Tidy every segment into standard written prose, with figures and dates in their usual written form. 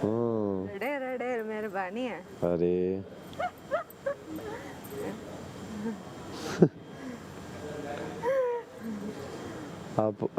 रडे रडे मेहरबानी है। अरे आप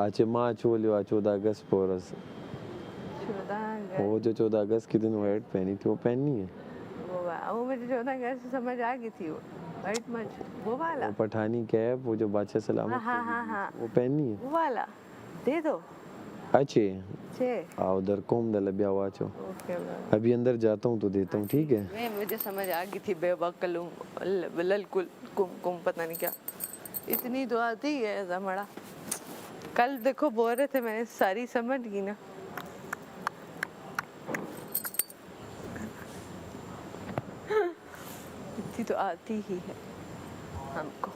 आज माँ चोली वाचो 14 अगस्त पोरस 14 अगस्त के दिन व्हाइट पहनी थी वो पहनी है वो मुझे 14 अगस्त समझ आ गई थी वो व्हाइट मच वो वाला वो पठानी कैप वो जो बादशाह सलामत हाँ वो पहनी है वो वाला दे दो अच्छे छे आओ उधर कोम दल बिया वाचो अभी अंदर जाता हूँ तो देता हूँ ठीक है मैं मुझे समझ आ गई थी बेवकलुम ललकुल कुम कुम पता नहीं क्या इतनी दुआ दी है जमड़ा कल देखो बोल रहे थे मैंने सारी समझ गई ना इतनी तो आती ही है हमको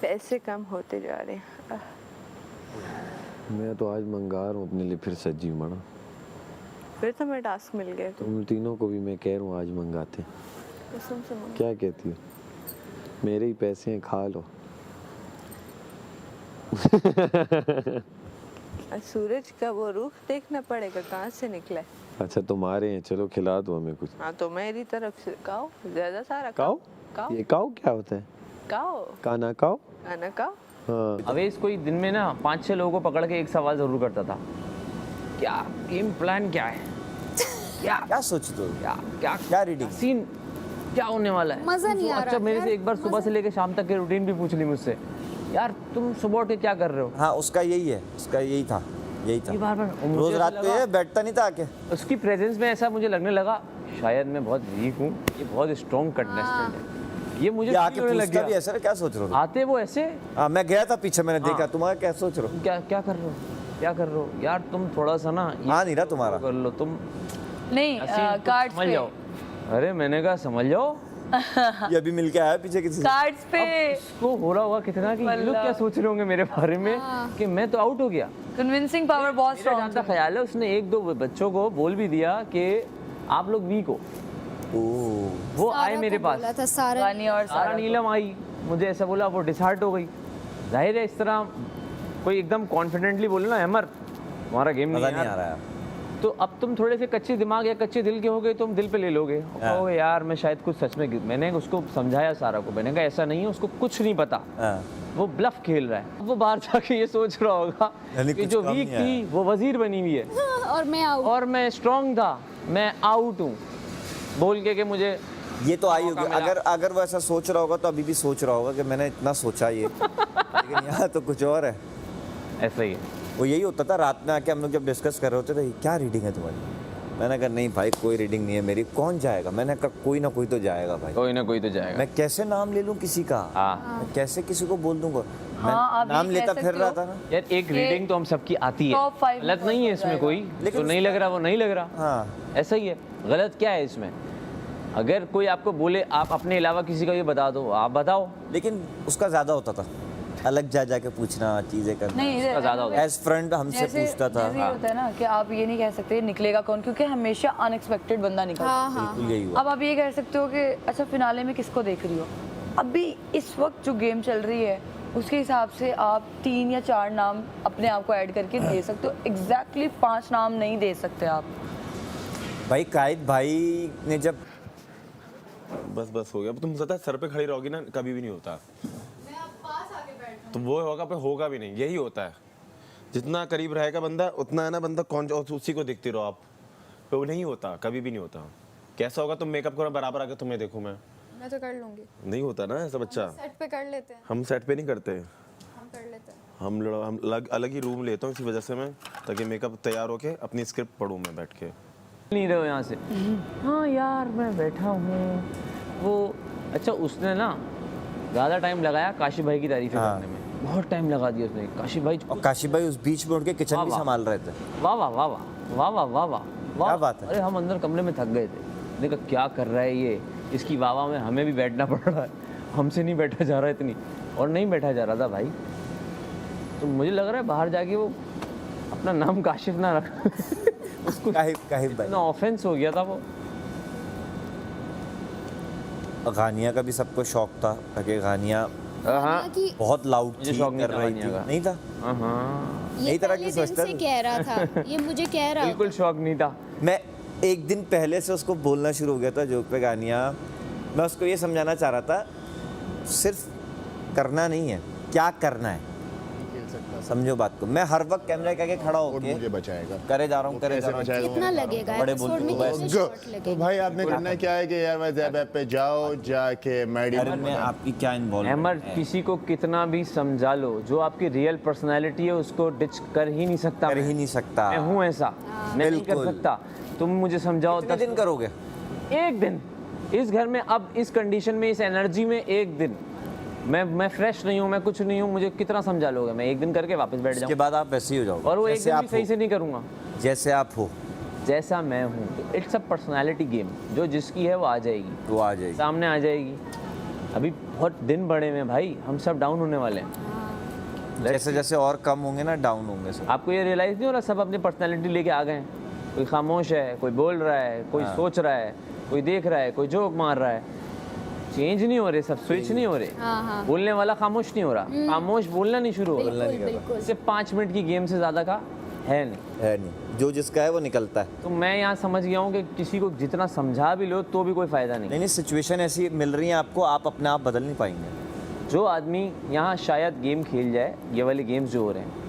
पैसे कम होते जा रहे हैं मैं तो आज मंगा रहा हूँ अपने लिए फिर सज्जी मना फिर तो मैं टास्क मिल गए तुम तीनों को भी मैं कह रहा हूँ आज मंगाते कसम से मंगा क्या कहती हो मेरे ही पैसे हैं खा लो सूरज का वो रुख देखना पड़ेगा कहाँ से निकला है अच्छा तुम्हारे हैं चलो खिला दो हमें कुछ हाँ तो मेरी तरफ से काओ ज्यादा सारा काओ काओ ये काओ क्या होता है काओ काना काओ खाना काओ हाँ अवेश कोई दिन में ना 5-6 लोगों को पकड़ के एक सवाल जरूर करता था क्या गेम प्लान क्या है क्या सोचते हो क्या क्या क्या रीडिंग सीन क्या होने वाला है मजा नहीं आ रहा अच्छा मेरे से यार, एक बार सुबह से लेकर शाम तक की रूटीन भी पूछ ली मुझसे यार तुम सुबह उठ के क्या कर रहे हो हाँ उसका यही है उसका यही था ये बार बार रोज रात पे बैठता नहीं था आके उसकी प्रेजेंस में ऐसा मुझे लगने लगा शायद मैं बहुत वीक हूँ ये बहुत स्ट्रॉन्ग कंटेस्टेंट है ये मुझे ये आके feel होने लग पूछता भी गया ऐसा है, क्या सोच रहे हो आते वो ऐसे हाँ मैं गया था पीछे मैंने देखा हाँ। तुम्हारा क्या सोच रहे हो क्या क्या कर रहे हो क्या कर रहे हो यार तुम थोड़ा सा ना ये हाँ नहीं रहा तुम्हारा कर लो तुम नहीं ऐसे ही तुम कार्ड्स समझ पे जाओ अरे मैंने कहा समझ जाओ ये अभी मिल के आया पीछे किसी से कार्ड्स पे इसको हो रहा होगा कितना कि ये लोग क्या सोच रहे होंगे मेरे बारे में कि मैं तो आउट हो गया कन्विंसिंग पावर बहुत मेरा स्ट्रांग जहाँ तक ख्याल है उसने 1-2 बच्चों को बोल भी दिया कि आप लोग वीक हो वो आए मेरे पास बोला था सारा वानी और सारा नीलम आई मुझे ऐसा बोला वो डिसहार्ट हो गई जाहिर है इस तरह कोई एकदम कॉन्फिडेंटली बोले ना अमर हमारा गेम मजा नहीं नहीं आ यार रहा है तो अब तुम थोड़े से कच्चे दिमाग या कच्चे दिल के हो गए तुम दिल पे ले लोगे और कहोगे यार मैं शायद कुछ सच में मैंने उसको समझाया सारा को मैंने कहा ऐसा नहीं है उसको कुछ नहीं पता हाँ। वो ब्लफ खेल रहा है वो बाहर जाके ये सोच रहा होगा यानी कि कुछ जो कम वीक नहीं थी वो वजीर बनी हुई है और मैं आउट और मैं स्ट्रांग था मैं आउट हूँ बोल के मुझे ये तो आई होगी अगर वो ऐसा सोच रहा होगा तो अभी भी सोच रहा होगा कि मैंने इतना सोचा ये लेकिन यहाँ तो कुछ और है ऐसा ही है वो यही होता था रात में आके हम लोग जब डिस्कस कर रहे होते थे क्या रीडिंग है तुम्हारी मैंने कहा नहीं भाई कोई रीडिंग नहीं है मेरी कौन जाएगा मैंने कहा कोई ना कोई तो जाएगा भाई कोई ना कोई तो जाएगा मैं कैसे नाम ले लूं किसी का हाँ मैं कैसे किसी को बोल दूंगा हाँ, आप मैं नाम ये लेता कह फिर सकते रहा हो। था ना यार एक रीडिंग तो हम सबकी आती है Top 5 गलत नहीं है इसमें कोई लेकिन तो नहीं लग रहा वो नहीं लग रहा हाँ ऐसा ही है गलत क्या है इसमें अगर कोई आपको बोले आप अपने अलावा किसी का ये बता दो आप बताओ लेकिन उसका ज्यादा होता था अलग जा जाके पूछना चीजें करना नहीं उसका ज्यादा होता है एज फ्रेंड हमसे पूछता था जैसे ये होता है ना कि आप ये नहीं कह सकते निकलेगा कौन क्योंकि हमेशा अनएक्सपेक्टेड बंदा निकलता है बिल्कुल यही हुआ अब आप ये कह सकते हो कि अच्छा फिनाले में किसको देख रही हो अभी इस वक्त जो गेम चल रही है उसके हिसाब से आप 3 या 4 नाम अपने आप को ऐड करके दे सकते हो एग्जैक्टली 5 नाम नहीं दे सकते आप भाई कायद भाई ने जब बस हो गया तुम पता है सर पे खड़ी रहोगी ना कभी भी नहीं होता तो वो होगा भी नहीं यही होता है जितना करीब रहेगा बंदा उतना है ना बंदा कौन उसी को देखते रहो आप तो वो नहीं होता कभी भी नहीं होता कैसा होगा तुम मेकअप करो बराबर आके तुम्हें देखूं मैं तो कर लूंगी नहीं होता ना ऐसा बच्चा सेट पे कर लेते हैं हम सेट पे नहीं करते हम कर लेते हैं हम अलग ही रूम लेता हूँ इसी वजह से मैं ताकि मेकअप तैयार होके अपनी स्क्रिप्ट पढूं मैं बैठ के नहीं रहे हो यहाँ से हाँ यार मैं बैठा हूँ वो अच्छा उसने ना ज़्यादा टाइम लगाया काशी भाई की तारीफें करने में बहुत टाइम लगा दिया उसने काशी भाई और काशी भाई उस बीच में उठ के किचन भी संभाल रहे थे वाह वाह वाह वाह वाह वाह वाह वाह क्या बात है अरे हम अंदर कमरे में थक गए थे देखा क्या कर रहा है ये इसकी वाह में हमें भी बैठना पड़ रहा है हमसे नहीं बैठा जा रहा इतनी और नहीं बैठा जा रहा था भाई तो मुझे लग रहा है बाहर जाके वो अपना नाम काशिफ ना रख उसको काहिब भाई इतना ऑफेंस हो गया था वो गानिया का भी सबको शौक था ताकि गानिया हाँ कि बहुत लाउड मुझे थी, शौक नहीं कर था रही वानिया थी का। नहीं था हाँ ये यही तरह पहले की दिन सोचता से है। कह रहा था, ये मुझे कह रहा बिल्कुल शौक नहीं था। मैं एक दिन पहले से उसको बोलना शुरू हो गया था जोक पे गानिया। मैं उसको ये समझाना चाह रहा था सिर्फ करना नहीं है, क्या करना है, समझो बात को। मैं हर वक्त कैमरे के आगे खड़ा होके मुझे बचाएगा। करे जा रहा हूँ, करे जा रहा हूँ। कितना लगेगा बड़े एपिसोड बोलते में, हो, कितने बस। शॉट तो लगेंगे? भाई आपने करना क्या है कि यार मैं ज़ैब ऐप पे जाओ, जाके मैडी अरे में आपकी क्या इन्वॉल्व अहमद, किसी को कितना भी समझा लो, जो आपकी रियल पर्सनालिटी है उसको डिच कर ही नहीं सकता। कर ही मैं। नहीं सकता। मैं हूँ ऐसा, मैं नहीं कर बिल्कुल। सकता। तुम मुझे समझाओ कितने दिन करोगे? एक दिन इस घर में, अब इस कंडीशन में, इस एनर्जी में एक दिन। मैं फ्रेश नहीं हूँ, मैं कुछ नहीं हूँ, मुझे कितना समझा लोगे? मैं एक दिन करके वापस बैठ उसके जाऊँ बाद आप वैसे ही हो जाओगे और वो एक जैसे दिन आप भी सही हो। से नहीं करूँगा जैसे आप हो जैसा मैं हूँ। इट्स अ पर्सनालिटी गेम, जो जिसकी है वो आ जाएगी, वो आ जाएगी। सामने आ जाएगी। अभी बहुत दिन बड़े में भाई, हम सब डाउन होने वाले हैं। जैसे जैसे और कम होंगे ना, डाउन होंगे सब। आपको ये रियलाइज़ नहीं हो रहा, सब अपनी पर्सनालिटी लेके आ गए हैं। कोई खामोश है, कोई बोल रहा है, कोई सोच रहा है, कोई देख रहा है, कोई जोक मार रहा है। चेंज नहीं हो रहे, सब स्विच नहीं हो रहे। हाँ हाँ बोलने वाला खामोश नहीं हो रहा, खामोश बोलना नहीं शुरू हो रहा। बिल्कुल बिल्कुल। सिर्फ 5 मिनट की गेम से ज़्यादा का है नहीं। है नहीं, जो जिसका है वो निकलता है। तो मैं यहाँ समझ गया हूँ कि किसी को जितना समझा भी लो तो भी कोई फ़ायदा नहीं। नहीं नहीं, सिचुएशन ऐसी मिल रही है आपको, आप अपने आप बदल नहीं पाएंगे। जो आदमी यहाँ शायद गेम खेल जाए, ये वाले गेम्स जो हो रहे हैं,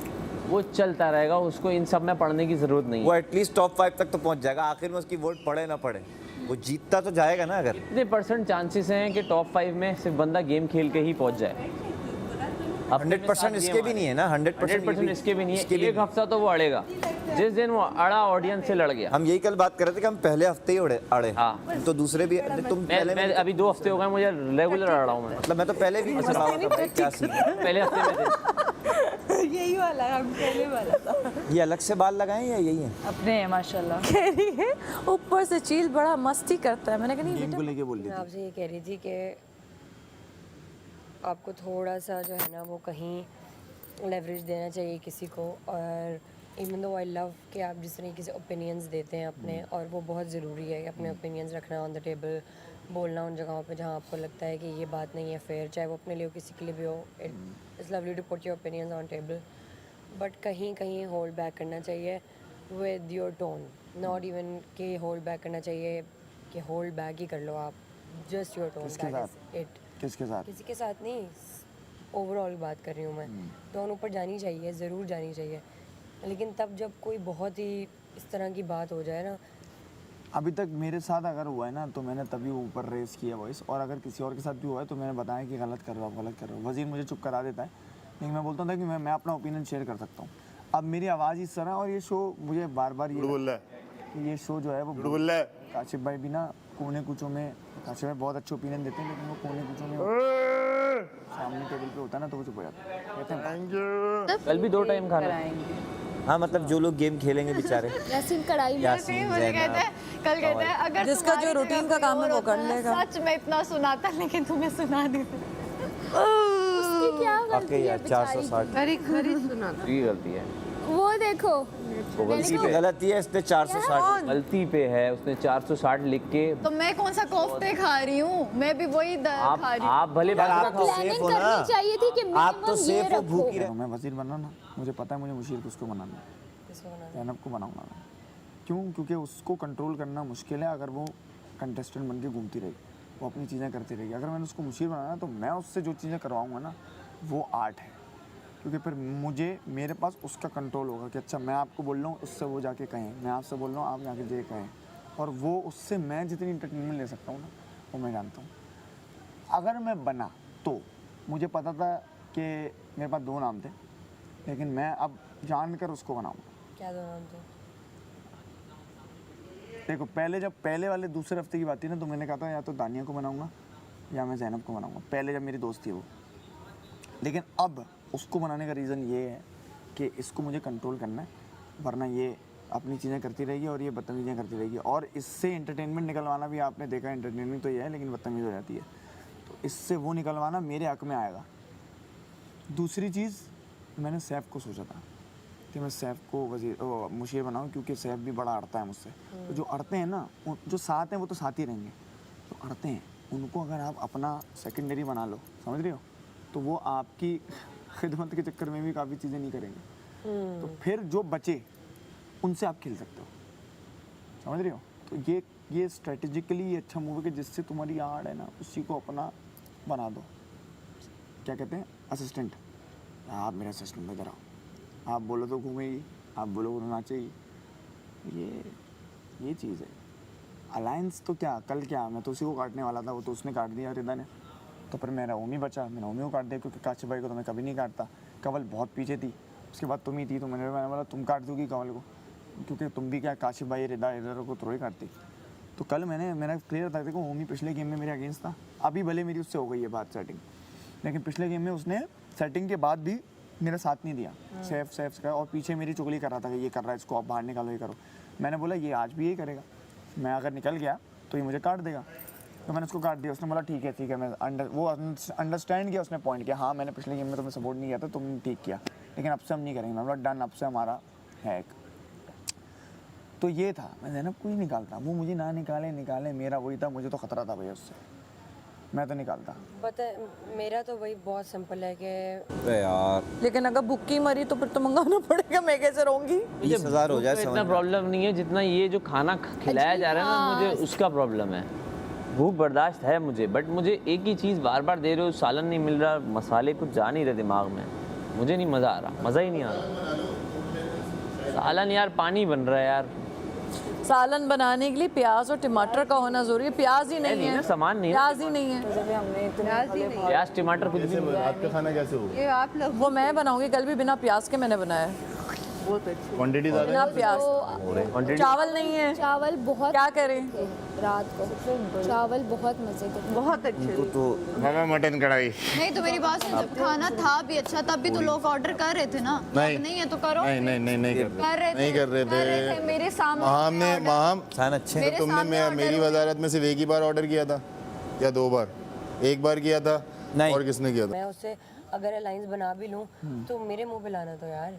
वो चलता रहेगा, उसको इन सब में पढ़ने की ज़रूरत नहीं वो है। एटलीस्ट टॉप 5 तक तो पहुंच जाएगा। आखिर में उसकी वोट पड़े ना पड़े, वो जीतता तो जाएगा ना। अगर कितने % चांसेस हैं कि टॉप 5 में सिर्फ बंदा गेम खेल के ही पहुँच जाए? 100% इसके भी नहीं है ना, 100% इसके भी नहीं है। एक हफ्ता तो वो अड़ेगा, जिस दिन वो अड़ा ऑडियंस से लड़ गया। हम यही कल बात कर रहे थे कि हम पहले हफ्ते ही अड़े। हाँ। तो दूसरे भी तुम पहले मैं अभी 2 हफ्ते हो गए मुझे रेगुलर अड़ रहा हूँ मैं। मतलब मैं तो पहले भी अड़ा हुआ था भाई, क्या सीन है? पहले हफ्ते में थे। यही वाला है, हम पहले वाला था। ये अलग से बाल लगाए या यही है? अपने हैं माशाल्लाह। कह रही है ऊपर से चील बड़ा मस्ती करता है। मैंने कहा नहीं बेटा, लेके बोल मैं आपसे ये कह रही थी कि आपको थोड़ा सा जो है ना वो कहीं लेवरेज देना चाहिए किसी को। और इवन दो आई लव कि आप जिस तरीके से ओपिनियंस देते हैं अपने, और वो बहुत ज़रूरी है अपने ओपिनियंस रखना ऑन द टेबल, बोलना उन जगहों पे जहाँ आपको लगता है कि ये बात नहीं है फेयर, चाहे वो अपने लिए हो किसी के लिए भी हो। It's lovely to put your opinions on table, but कहीं कहीं होल्ड बैक करना चाहिए with your tone. Not even कि होल्ड बैक करना चाहिए कि होल्ड बैक ही कर लो आप, जस्ट योर टोन। इट किसके साथ? किसी के साथ नहीं, ओवरऑल बात कर रही हूँ मैं। टोन ऊपर जानी चाहिए, ज़रूर जानी चाहिए, लेकिन तब जब कोई बहुत ही इस तरह की बात हो जाए ना। अभी तक मेरे साथ अगर हुआ है ना तो मैंने तभी ऊपर रेस किया वॉइस, और अगर किसी और के साथ भी हुआ है तो मैंने बताया कि गलत कर रहे हो आप, गलत कर रहे हो। वज़ीर मुझे चुप करा देता है, लेकिन मैं बोलता था कि मैं अपना ओपिनियन शेयर कर सकता हूँ। अब मेरी आवाज़ इस तरह, और ये शो मुझे बार बार ये शो जो है वो काशिफ भाई भी ना कोने कुचों में, काशिफ भाई बहुत अच्छे ओपिनियन देते हैं, लेकिन वो कोने कुचों में सामने टेबल पे होता है ना तो वो चुप हो जाता है, कहते हैं कल भी 2 टाइम खाना। हाँ मतलब जो लोग गेम खेलेंगे बेचारे। यासीन कढ़ाई में यासीन, मुझे कहते ज़ैनब, हैं, कल कहते हैं अगर जिसका जो तुम्हारी रूटीन जगह का काम कोई है वो और कर होता, लेगा। सच में इतना सुनाता लेकिन तुम्हें सुना नहीं। उसकी क्या गलती वाकई है यार बेचारी 460 खरी खरी सुना था। ये गलती है, की? वो देखो गलती पे गलती है, इसने 460। गलती पे है, उसने 460 लिख के। तो मैं कौन सा कोफ्ते खा रही हूँ, मैं भी वही आप खा रही हूँ। आप भले यार, बात आप का तो खाओ। सेफ प्लानिंग हो ना। करनी चाहिए थी कि आप तो मिनिमम ये सेफ हो, रखो। भूखी रहे। मैं वज़ीर बनना ना, मुझे पता है मुझे मुशीर किसको बनाना है, ज़ैनब को बनाऊंगा मैं। क्यों? क्योंकि उसको कंट्रोल करना मुश्किल है अगर वो कंटेस्टेंट बन के घूमती रहेगी, वो अपनी चीज़ें करती रहेगी। अगर मैंने उसको मुशीर बनाना तो मैं उससे जो चीज़ें करवाऊंगा ना वो आर्ट है, क्योंकि फिर मुझे मेरे पास उसका कंट्रोल होगा कि अच्छा मैं आपको बोल रहा हूँ, उससे वो जाके कहें, मैं आपसे बोल रहा हूँ आप जाके जे कहें, और वो उससे मैं जितनी इंटरटेनमेंट ले सकता हूँ ना वो मैं जानता हूँ। अगर मैं बना तो मुझे पता था कि मेरे पास 2 नाम थे, लेकिन मैं अब जानकर उसको बनाऊँगा। क्या दो नाम थे? देखो पहले वाले दूसरे हफ्ते की बात थी ना, तो मैंने कहा था या तो दानिया को बनाऊंगा या मैं ज़ैनब को बनाऊंगा, पहले जब मेरी दोस्त थी वो। लेकिन अब उसको बनाने का रीज़न ये है कि इसको मुझे कंट्रोल करना है, वरना ये अपनी चीज़ें करती रहेगी और ये बदतमीज़ियाँ करती रहेगी, और इससे इंटरटेनमेंट निकलवाना भी आपने देखा, इंटरटेनमेंट तो ये है लेकिन बदतमीज़ हो जाती है, तो इससे वो निकलवाना मेरे हक में आएगा। दूसरी चीज़, मैंने सैफ को सोचा था कि मैं सैफ को मुशीर बनाऊं, क्योंकि सैफ भी बड़ा अड़ता है मुझसे। तो जो अड़ते हैं ना, जो साथ हैं वो तो साथ ही रहेंगे, जो अड़ते हैं उनको अगर आप अपना सेकेंडरी बना लो, समझ रहे हो, तो वो आपकी खिदमत के चक्कर में भी काफ़ी चीज़ें नहीं करेंगे। तो फिर जो बचे उनसे आप खेल सकते हो, समझ रहे हो? तो ये स्ट्रेटेजिकली ये अच्छा मूव है कि जिससे तुम्हारी आड़ है ना उसी को अपना बना दो। क्या कहते हैं, असिस्टेंट। आप मेरा असिस्टेंट में कराओ, आप बोलो तो घूमेगी, आप बोलो तो नाचेगी। ये चीज़ है। अलायंस तो क्या, कल क्या, मैं तो उसी को काटने वाला था, वो तो उसने काट दिया रिदा ने, तो फिर मेरा ओमी बचा, मैंने ओमी को काट दिया क्योंकि काशिफ भाई को तो मैं कभी नहीं काटता। कंवल बहुत पीछे थी, उसके बाद तुम ही थी, तो मैंने बोला तुम काट दोगी कंवल को, क्योंकि तुम भी क्या काशिफ भाई रिदा इधर को थोड़ी काटती। तो कल मेरा क्लियर था, देखो ओमी पिछले गेम में मेरे अगेंस्ट था, अभी भले मेरी उससे हो गई है बात सेटिंग, लेकिन पिछले गेम में उसने सेटिंग के बाद भी मेरा साथ नहीं दिया, सेफ का, और पीछे मेरी चुगली कर रहा था कि ये कर रहा है, इसको आप बाहर निकालो, ये करो। मैंने बोला ये आज भी यही करेगा, मैं अगर निकल गया तो ये मुझे काट देगा, तो मैंने उसको काट दिया। उसने बोला ठीक है मैं अंडरस्टैंड किया, उसने पॉइंट किया, हाँ मैंने पिछले गेम में तुम्हें सपोर्ट नहीं किया था, तुमने ठीक किया, लेकिन अब से हम नहीं करेंगे। मैं बोला डन, अब से हमारा है एक। तो ये था, मैं ज़ैनब को ही निकालता, वो मुझे ना निकाले, मेरा वही था, मुझे तो खतरा था भैया उससे, मैं तो निकालता। पता है मेरा तो वही बहुत सिंपल है कि अबे यार लेकिन अगर बुक्की मरी तो फिर तो मंगाना पड़ेगा, मैं कैसे रहूँगी? 20,000 हो जाए इतना समझ में। प्रॉब्लम नहीं है जितना ये जो खाना खिलाया जा रहा है ना, मुझे उसका प्रॉब्लम है। भूख बर्दाश्त है मुझे, बट मुझे एक ही चीज़ बार बार दे रहे हो, सालन नहीं मिल रहा, मसाले कुछ जा नहीं रहे दिमाग में, मुझे नहीं मज़ा आ रहा, मज़ा ही नहीं आ रहा। सालन यार पानी बन रहा है यार। सालन बनाने के लिए प्याज और टमाटर का होना जरूरी है, प्याज ही नहीं है, सामान नहीं है, प्याज ही नहीं है। प्याज टमाटर कुछ भी नहीं। रात का खाना कैसे होगा? ये आप लोग वो मैं बनाऊंगी, कल भी बिना प्याज के मैंने बनाया, बहुत अच्छी क्वांटिटी बिना ज़्यादा प्याज। चावल नहीं है, चावल बहुत, क्या करें? रात को चावल बहुत मजे के, बहुत अच्छे। तो मामा मटन कढ़ाई नहीं तो मेरी बात सुन, जब खाना था भी अच्छा तब भी तो लोग ऑर्डर कर रहे थे ना। नहीं। अब नहीं है तो करो। नहीं कर रहे थे, नहीं कर रहे थे। मेरे सामने माम खाना अच्छे मेरे तुमने सामने order मेरी हुए। वजारत में सिर्फ एक ही बार ऑर्डर किया था या 2 बार? एक बार किया था नहीं। और किसने किया था? मैं उससे अगर अलायंस बना भी लूँ तो मेरे मुंह पे लाना तो यार,